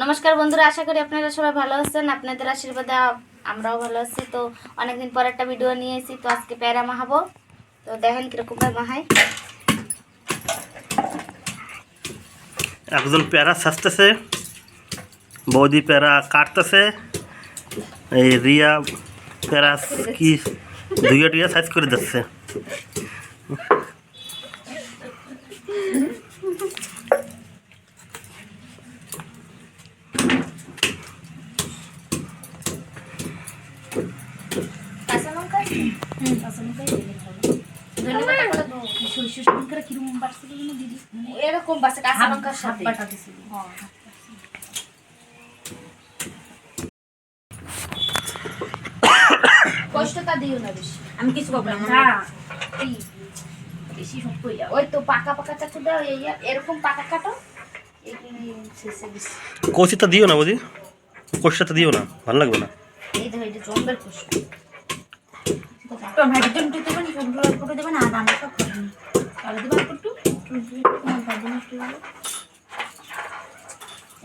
নমস্কার বন্ধুরা, আশা করি আপনারা সবাই ভালো আছেন। আপনাদের আশীর্বাদে আমরাও ভালো আছি। তো অনেকদিন পর একটা ভিডিও নিয়ে এসেছি। তো আজকে পেয়ারা মাখাবো। তো দেখেন কিরকম ভাবে মাখাই। একজন পেয়ারা ছাড়তেছে, বৌদি পেয়ারা কাটতেছে, এই রিয়া পেয়ারা কি দুইয়া সাইজ করে দিচ্ছে। এরকম বাসে কাঁচা লঙ্কার সাথে কষ্টটা দিও না বেশি। আমি কিছু করবো না। বেশি সব কইয়া ওই তো পাকা পাকা চাকু দাও, এরকম পাকা কাটো। কষিটা দিও না বৌদি, কষিটা দিও না, ভালো লাগবে না। এই দেখো এটা জম্বের কষ্ট। টমেটোর জন্য দিতে পারি, টমেটো করে দেবেন আর আমরা সব খাবো না। তাহলে দেবেন একটু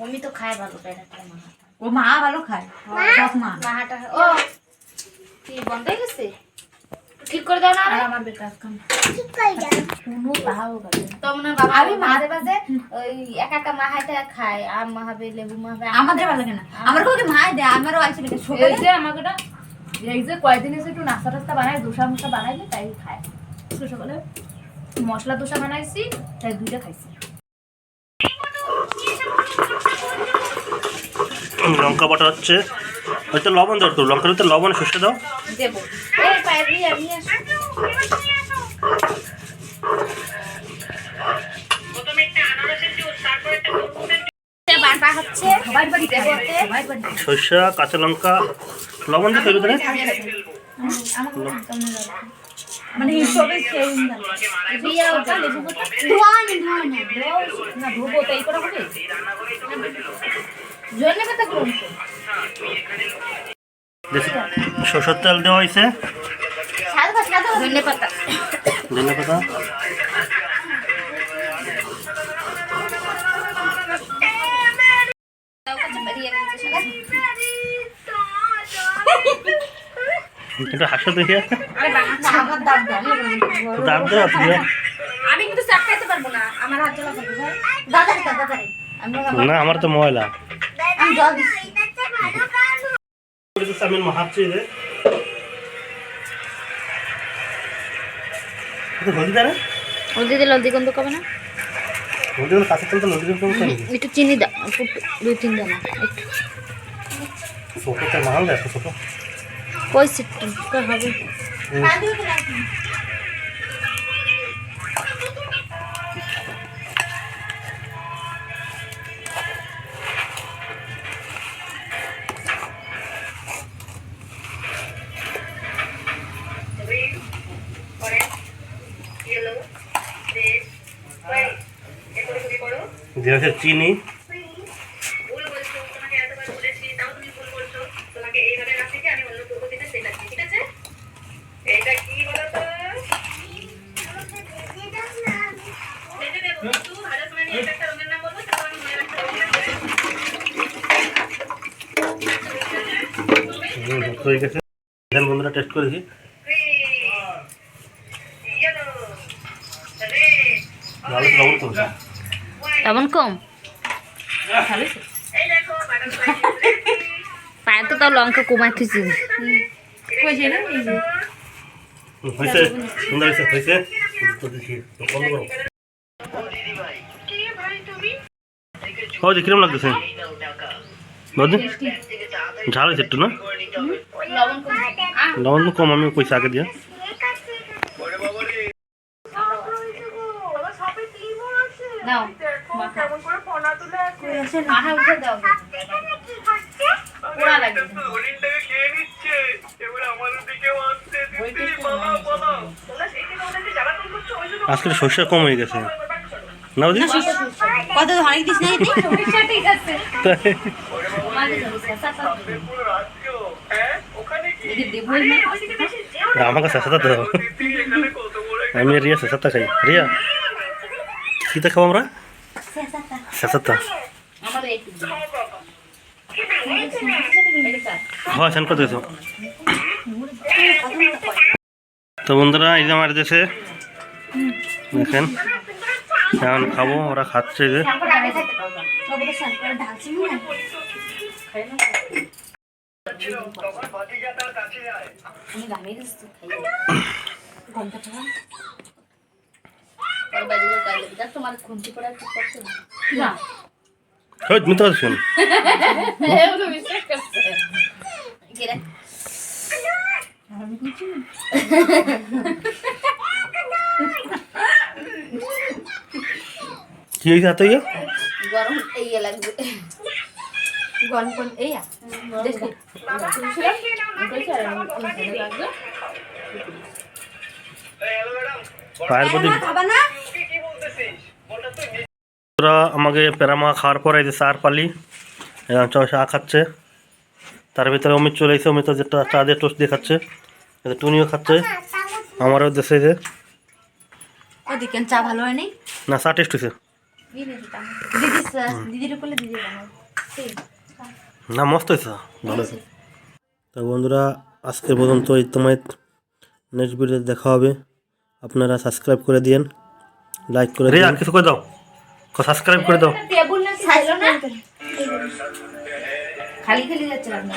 আমি তো খাই ভালো পেয়ারাটা মাহাটা। ও মা ভালো খায়, সব মা মাহাটা ও কি বন্ধ হয়ে গেছে? ঠিক করে দাও না। আর আমার বেকার কাম কোনো পাও গেল তো মনে বাবা আমি মাঝে মাঝে ওই একা একা মাহাটা খায়। আম মাহাবে, লেবু মাহাবে, আমাদের ভালো লাগে না। আমার কাউকে মা দেয়, আমারও আইছে দেখে এই সকালে যে আমাকে এই যে কয়েকদিন এসে একটু নাস্তা টাস্তা বানাই, দোসা মোসা বানাইলে তাই খায়। তো সকালে মশলা দোসা বানাইছি, তাই দুইটা খাইছি। লঙ্কা বাটা হচ্ছে, হয়তো লবণ দাও, একটু লঙ্কার ভিতরে লবণ সর্ষে দাও। দেবো। এই পায়ের দিয়ে আমি আসো। বাটা হচ্ছে সবাই বাড়ি খায়, দেবতে। সবাই বাড়ি খায়। সর্ষে, কাঁচা লঙ্কা, লবণ দিতে ভিতরে। মানে হিসেবে খেয়ে নিলাম। বিয়া ওটা লেবু পাতা না ধোবো তাই করে হবে। জন্য পাতা গ্রহণ সরষের তেল দেওয়া হয়েছে, ধনে পাতা ধনে পাতা, একটু হাসো দেখে, আমার দাঁত দাও, দাঁত দেওয়া দিয়ে। আমি কিন্তু চাপ খাইতে পারবো না, আমার হাত জ্বালা থাকবে ভাই। দাদারে দাদারে না আমার তো ময়লা। আমি জল দিচ্ছি। আমি মাহাচ্ছি রে হলদি দেয় না, হলদি দিলে হলদি গন্ধ কবে না? হলদি গুলো কাঁচা তেল তো হলদি গন্ধ করতে হবে। একটু চিনি দাও, দুই তিন দানা একটু। ছোটটা মাল দেয়, ছোট কই সিটটা হবে? দিয়ে হচ্ছে চিনি, হয়ে গেছে। এখন বন্ধুরা টেস্ট করেছি, ভালো লবণ কমছে। লবণ কম? পায়ে তো তাও লঙ্কা কমাই থুইছি। কইছে না এই যে হয়েছে, সুন্দর হয়েছে, হয়েছে। ও যে কিরম লাগতেছে বৌদি? ঝাল হয়েছে একটু না? লবণ তো কম, আমি কইছি আগে দিয়ে। নাও মাথা উঠে দাও, পোড়া লাগে। আজকে সর্ষে কম হয়ে গেছে না বৌদি? কত অনেক দিস না এতে ঠিক আছে। আমাকে শেষাতা তো, আমি রিয়া শেষাতা খাই। রিয়া কিতা খাবো আমরা? শেষাতা। আমাদের একটু দিন। হয় স্নান করে দিয়েছো। তো বন্ধুরা এই যে আমার দেশে দেখেন এখন খাবো, ওরা খাচ্ছে যে আমি গামিয়ে দিচ্ছি খাইয়ে তোমার খুঁজি করে একটু করতে না হয় মিথ্যা কথা শুন। কি হয়েছে হাতে? গরম এই লাগবে গরম কোন এই দেখো পায়ের প্রতি খাবা না ওরা আমাকে প্যারামা খাওয়ার পরে এই যে চার পালি চা খাচ্ছে। তার ভিতরে অমিত চলে এসে, অমিত যেটা চা দিয়ে টোস্ট দিয়ে খাচ্ছে, টুনিও খাচ্ছে, আমারও দেশে যে ওদিকে চা ভালো হয়নি না চা টেস্ট হয়েছে দিদির করলে দিদি বানাও না, মস্ত হয়েছে, ভালো হয়েছে। তো বন্ধুরা আজকের পর্যন্ত এই তোমার নেক্সট ভিডিও দেখা হবে। আপনারা সাবস্ক্রাইব করে দিন, লাইক করে দিন, আর কিছু করে দাও, সাবস্ক্রাইব করে দাও। টেবিল না খাইলো না খালি খালি যাচ্ছে রান্না